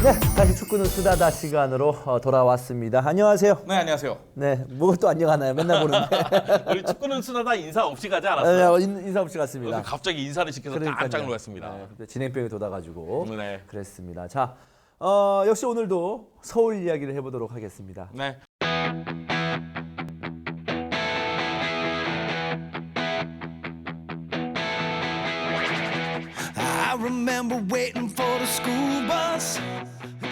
네, 다시 축구는 수다다 시간으로 돌아왔습니다. 안녕하세요. 네, 안녕하세요. 네, 뭐 또 안녕하나요? 맨날 보는데. 우리 축구는 수다다 인사 없이 가지 않았어요? 네, 인사 없이 갔습니다. 갑자기 인사를 시켜서 그러니까요. 깜짝 놀랐습니다. 네, 근데 진행병이 돋아가지고 네. 그랬습니다. 자, 역시 오늘도 서울 이야기를 해보도록 하겠습니다. 네. I remember waiting for the school bus.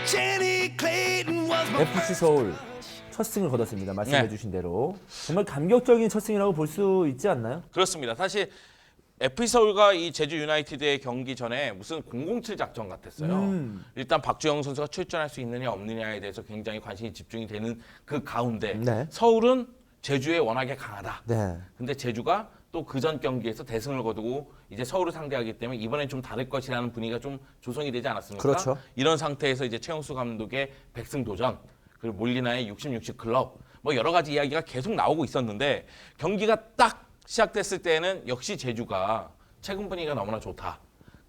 Jenny Clayton was my FC 서울 첫 승을 거뒀습니다. 말씀해주신 네. 대로 정말 감격적인 첫 승이라고 볼 수 있지 않나요? 그렇습니다. 사실 FC 서울과 이 제주 유나이티드의 경기 전에 무슨 007 작전 같았어요. 일단 박주영 선수가 출전할 수 있느냐 없느냐에 대해서 굉장히 관심이 집중이 되는 그 가운데 네. 서울은 제주에 워낙에 강하다. 네. 근데 제주가 또 그 전 경기에서 대승을 거두고 이제 서울을 상대하기 때문에 이번엔 좀 다를 것이라는 분위기가 좀 조성이 되지 않았습니까? 그렇죠. 이런 상태에서 이제 최용수 감독의 백승 도전, 그리고 몰리나의 60-60 클럽, 뭐 여러 가지 이야기가 계속 나오고 있었는데 경기가 딱 시작됐을 때는 역시 제주가 최근 분위기가 너무나 좋다.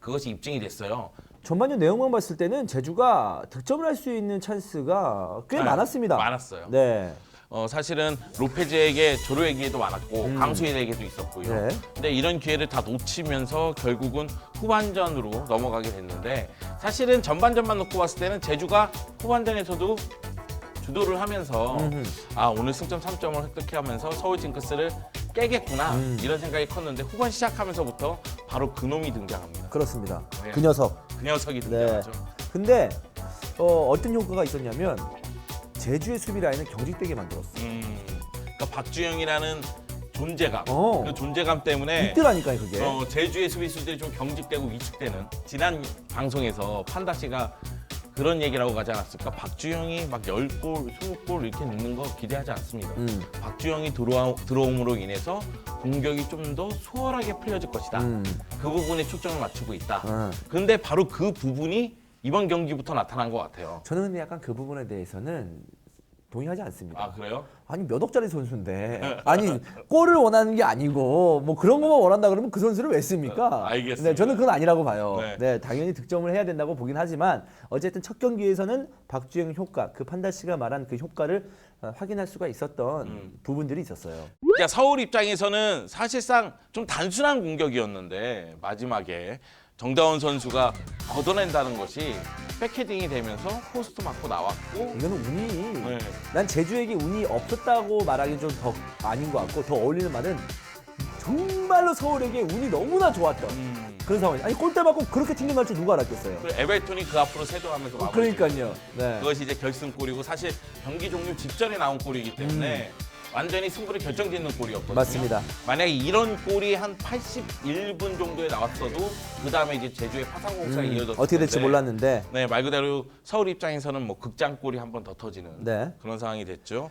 그것이 입증이 됐어요. 전반전 내용만 봤을 때는 제주가 득점을 할 수 있는 찬스가 꽤 네, 많았습니다. 많았어요. 네. 사실은 로페즈에게 조로의 기회도 많았고 강수일에게도 있었고요. 네. 근데 이런 기회를 다 놓치면서 결국은 후반전으로 넘어가게 됐는데 사실은 전반전만 놓고 봤을 때는 제주가 후반전에서도 주도를 하면서 오늘 승점 3점을 획득하면서 서울 징크스를 깨겠구나 이런 생각이 컸는데 후반 시작하면서부터 바로 그놈이 등장합니다. 그렇습니다. 네. 그 녀석. 그 녀석이 네. 등장하죠. 근데 어떤 효과가 있었냐면 제주의 수비 라인을 경직되게 만들었어. 그러니까 박주영이라는 존재감, 어. 그 존재감 때문에 있더라니까요, 그게. 제주의 수비수들이 좀 경직되고 위축되는 지난 방송에서 판다 씨가 그런 얘기라고 가지 않았을까? 박주영이 막 10골, 20골 이렇게 넣는 거 기대하지 않습니다. 박주영이 들어옴으로 인해서 공격이 좀 더 수월하게 풀려질 것이다. 그 부분에 초점을 맞추고 있다. 그런데 바로 그 부분이 이번 경기부터 나타난 것 같아요. 저는 근데 약간 그 부분에 대해서는 동의하지 않습니다. 아, 그래요? 아니 몇 억짜리 선수인데 아니 골을 원하는 게 아니고 뭐 그런 것만 원한다 그러면 그 선수를 왜 씁니까? 알겠습니다. 네, 저는 그건 아니라고 봐요. 네. 네, 당연히 득점을 해야 된다고 보긴 하지만 어쨌든 첫 경기에서는 박주영 효과, 그 판다 씨가 말한 그 효과를 확인할 수가 있었던 부분들이 있었어요. 야, 서울 입장에서는 사실상 좀 단순한 공격이었는데 마지막에 정다운 선수가 걷어낸다는 것이 백헤딩이 되면서 포스트 맞고 나왔고 이거는 운이 네. 난 제주에게 운이 없었다고 말하기 좀 더 아닌 것 같고 더 어울리는 말은 정말로 서울에게 운이 너무나 좋았던 그런 상황이 아니 골대 맞고 그렇게 튕겨날 줄 누가 알았겠어요. 그리고 에벨톤이 그 앞으로 세도하면서 마무리. 그러니까요. 네. 그것이 이제 결승골이고 사실 경기 종료 직전에 나온 골이기 때문에 완전히 승부를 결정짓는 골이었거든요. 맞습니다. 만약에 이런 골이 한 81분 정도에 나왔어도 그 다음에 이제 제주의 파상공사가 이어졌을 어떻게 될지 텐데 몰랐는데 네, 말 그대로 서울 입장에서는 뭐 극장골이 한 번 더 터지는 네. 그런 상황이 됐죠.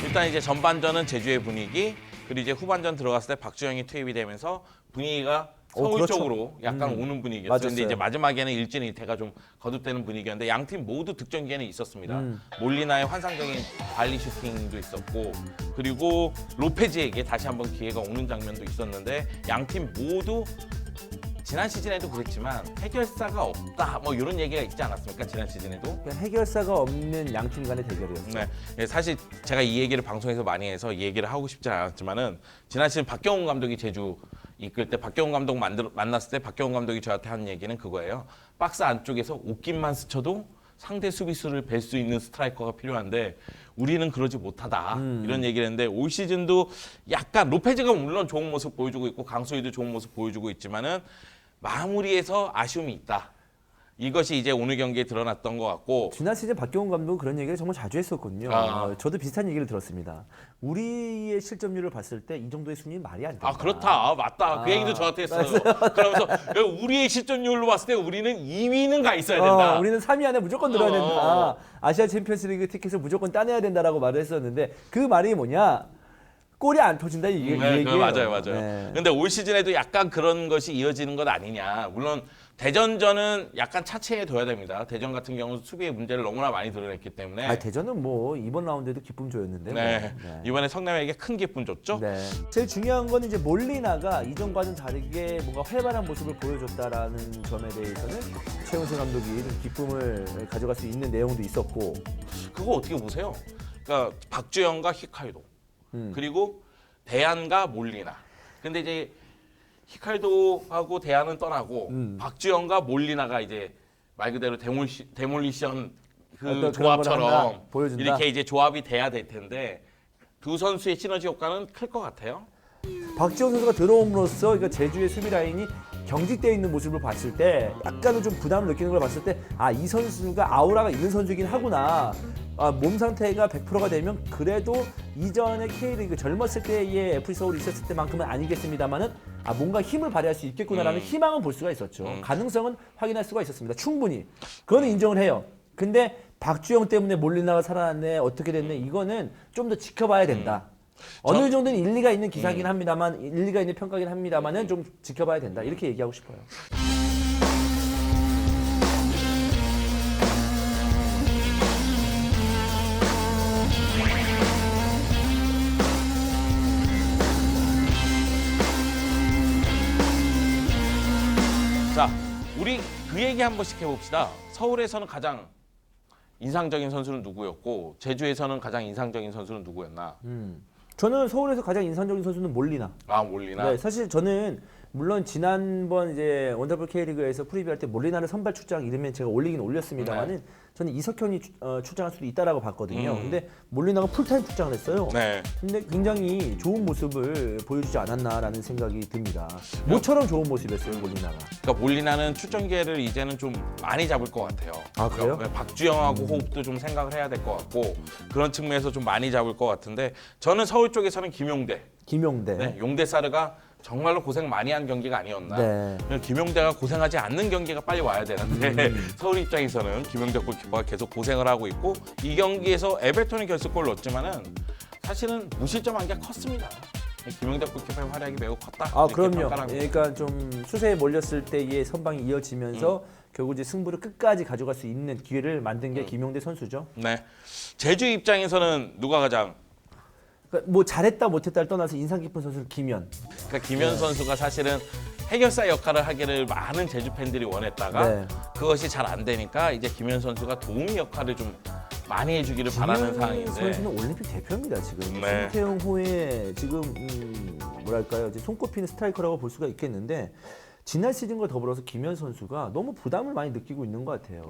일단 이제 전반전은 제주의 분위기, 그리고 이제 후반전 들어갔을 때 박주영이 투입이 되면서 분위기가 서울 그렇죠. 쪽으로 약간 오는 분위기였어요. 맞았어요. 근데 이제 마지막에는 일진이 대가 좀 거듭되는 분위기였는데 양 팀 모두 득점 기회는 있었습니다. 몰리나의 환상적인 발리 슈팅도 있었고, 그리고 로페즈에게 다시 한번 기회가 오는 장면도 있었는데 양 팀 모두 지난 시즌에도 그랬지만 해결사가 없다 뭐 이런 얘기가 있지 않았습니까? 지난 시즌에도. 그냥 해결사가 없는 양 팀 간의 대결이었어요. 네, 예, 사실 제가 이 얘기를 방송에서 많이 해서 이 얘기를 하고 싶지 않았지만은 지난 시즌 박경훈 감독이 제주 이끌 때 박경훈 감독 만났을 때 박경훈 감독이 저한테 한 얘기는 그거예요. 박스 안쪽에서 옷깃만 스쳐도 상대 수비수를 뵐 수 있는 스트라이커가 필요한데 우리는 그러지 못하다 이런 얘기를 했는데 올 시즌도 약간 로페즈가 물론 좋은 모습 보여주고 있고 강소희도 좋은 모습 보여주고 있지만은 마무리에서 아쉬움이 있다. 이것이 이제 오늘 경기에 드러났던 것 같고 지난 시즌 박경훈 감독은 그런 얘기를 정말 자주 했었거든요. 아. 저도 비슷한 얘기를 들었습니다. 우리의 실점률을 봤을 때 이 정도의 순위는 말이 안 된다. 아 그렇다 맞다 그 얘기도 저한테 했어요. 그러면서 우리의 실점률로 봤을 때 우리는 2위는 가 있어야 된다. 우리는 3위 안에 무조건 들어야 된다. 아시아 챔피언스리그 티켓을 무조건 따내야 된다라고 말을 했었는데 그 말이 뭐냐? 골이 안 터진다 이 얘기예요. 맞아요. 네. 근데 올 시즌에도 약간 그런 것이 이어지는 것 아니냐. 물론 대전전은 약간 차치해 둬야 됩니다. 대전 같은 경우는 수비의 문제를 너무나 많이 드러냈기 때문에. 아, 대전은 뭐 이번 라운드에도 기쁨 조였는데. 네. 뭐. 네. 이번에 성남에게 큰 기쁨 줬죠. 네. 제일 중요한 건 이제 몰리나가 이전과는 다르게 뭔가 활발한 모습을 보여줬다라는 점에 대해서는 최은수 감독이 좀 기쁨을 가져갈 수 있는 내용도 있었고. 그거 어떻게 보세요? 그러니까 박주영과 히카이도 그리고 대안과 몰리나. 근데 이제 히카이도하고 대안은 떠나고 박주영과 몰리나가 이제 말 그대로 데몰리션 그 어떤 그런 걸 한다, 조합처럼 보여준다. 이렇게 이제 조합이 돼야 될 텐데 두 선수의 시너지 효과는 클 것 같아요. 박지원 선수가 들어옴으로써 그러니까 제주의 수비 라인이 경직되어 있는 모습을 봤을 때 약간은 좀 부담을 느끼는 걸 봤을 때 아, 이 선수가 아우라가 있는 선수이긴 하구나. 아, 몸 상태가 100%가 되면 그래도 이전의 K리그 젊었을 때의 FC 서울이 있었을 때만큼은 아니겠습니다만은 아, 뭔가 힘을 발휘할 수 있겠구나라는 희망은 볼 수가 있었죠. 가능성은 확인할 수가 있었습니다. 충분히. 그거는 인정을 해요. 근데 박주영 때문에 몰리나가 살아났네, 어떻게 됐네, 이거는 좀 더 지켜봐야 된다. 어느 정도는 일리가 있는 기사긴 합니다만, 일리가 있는 평가긴 합니다만은 좀 지켜봐야 된다. 이렇게 얘기하고 싶어요. 자, 우리 그 얘기 한 번씩 해봅시다. 서울에서는 가장 인상적인 선수는 누구였고 제주에서는 가장 인상적인 선수는 누구였나? 저는 서울에서 가장 인상적인 선수는 몰리나. 아, 몰리나? 네, 사실 저는 물론 지난번 이제 원더풀 K리그에서 프리뷰할 때 몰리나를 선발 출장 이르면 제가 올리긴 올렸습니다만은 저는 이석현이 출장할 수도 있다라고 봤거든요. 근데 몰리나가 풀타임 출장을 했어요. 네. 근데 굉장히 좋은 모습을 보여주지 않았나라는 생각이 듭니다. 모처럼 좋은 모습이었어요, 몰리나가. 그러니까 몰리나는 출전 기회를 이제는 좀 많이 잡을 것 같아요. 아, 그래요? 그러니까 박주영하고 호흡도 좀 생각을 해야 될 것 같고 그런 측면에서 좀 많이 잡을 것 같은데 저는 서울 쪽에서는 김용대, 김용대. 네, 용대사르가 정말로 고생 많이 한 경기가 아니었나. 네. 김용대가 고생하지 않는 경기가 빨리 와야 되는데 서울 입장에서는 김용대 골키퍼가 계속 고생을 하고 있고 이 경기에서 에베톤이 결승골을 넣었지만은 사실은 무실점한 게 컸습니다. 김용대 골키퍼의 활약이 매우 컸다. 아, 이렇게 그럼요. 평가를 합니다. 그러니까 좀 수세에 몰렸을 때의 선방이 이어지면서 결국 이제 승부를 끝까지 가져갈 수 있는 기회를 만든 게 김용대 선수죠. 네. 제주 입장에서는 누가 가장 그러니까 뭐 잘했다 못했다를 떠나서 인상 깊은 선수는 김현. 그러니까 김현 선수가 사실은 해결사 역할을 하기를 많은 제주 팬들이 원했다가 네. 그것이 잘 안 되니까 이제 김현 선수가 도움 역할을 좀 많이 해주기를 바라는 김현 상황인데 선수는 올림픽 대표입니다 지금. 네. 김태형 후에 지금 뭐랄까요, 이제 손꼽히는 스트라이커라고 볼 수가 있겠는데 지난 시즌과 더불어서 김현 선수가 너무 부담을 많이 느끼고 있는 것 같아요.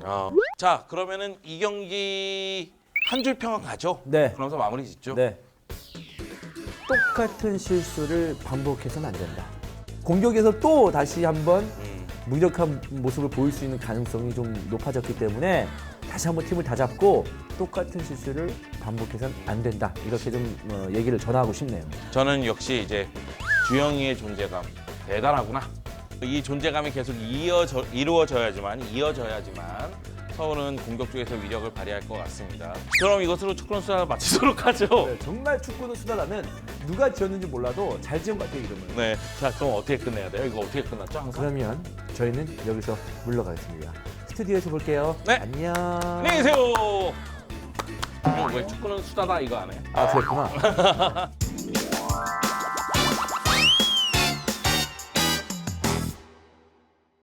자, 그러면은 이 경기 한 줄 평은 가죠? 네. 그러면서 마무리 짓죠? 네. 똑같은 실수를 반복해서는 안 된다. 공격에서 또 다시 한번 무력한 모습을 보일 수 있는 가능성이 좀 높아졌기 때문에 다시 한번 팀을 다잡고 똑같은 실수를 반복해서는 안 된다. 이렇게 좀 얘기를 전하고 싶네요. 저는 역시 이제 주영이의 존재감 대단하구나. 이 존재감이 계속 이루어져야지만 서울은 공격 쪽에서 위력을 발휘할 것 같습니다. 그럼 이것으로 축구는 수다 마치도록 하죠. 네, 정말 축구는 수다라면 누가 지었는지 몰라도 잘 지은 것 같아요, 이름을. 네. 자, 그럼 어떻게 끝내야 돼요? 이거 어떻게 끝났죠? 항상? 그러면 저희는 여기서 물러가겠습니다. 스튜디오에서 볼게요. 네. 안녕. 안녕히 계세요. 왜 축구는 수다다 이거 안 해? 아, 그랬구나.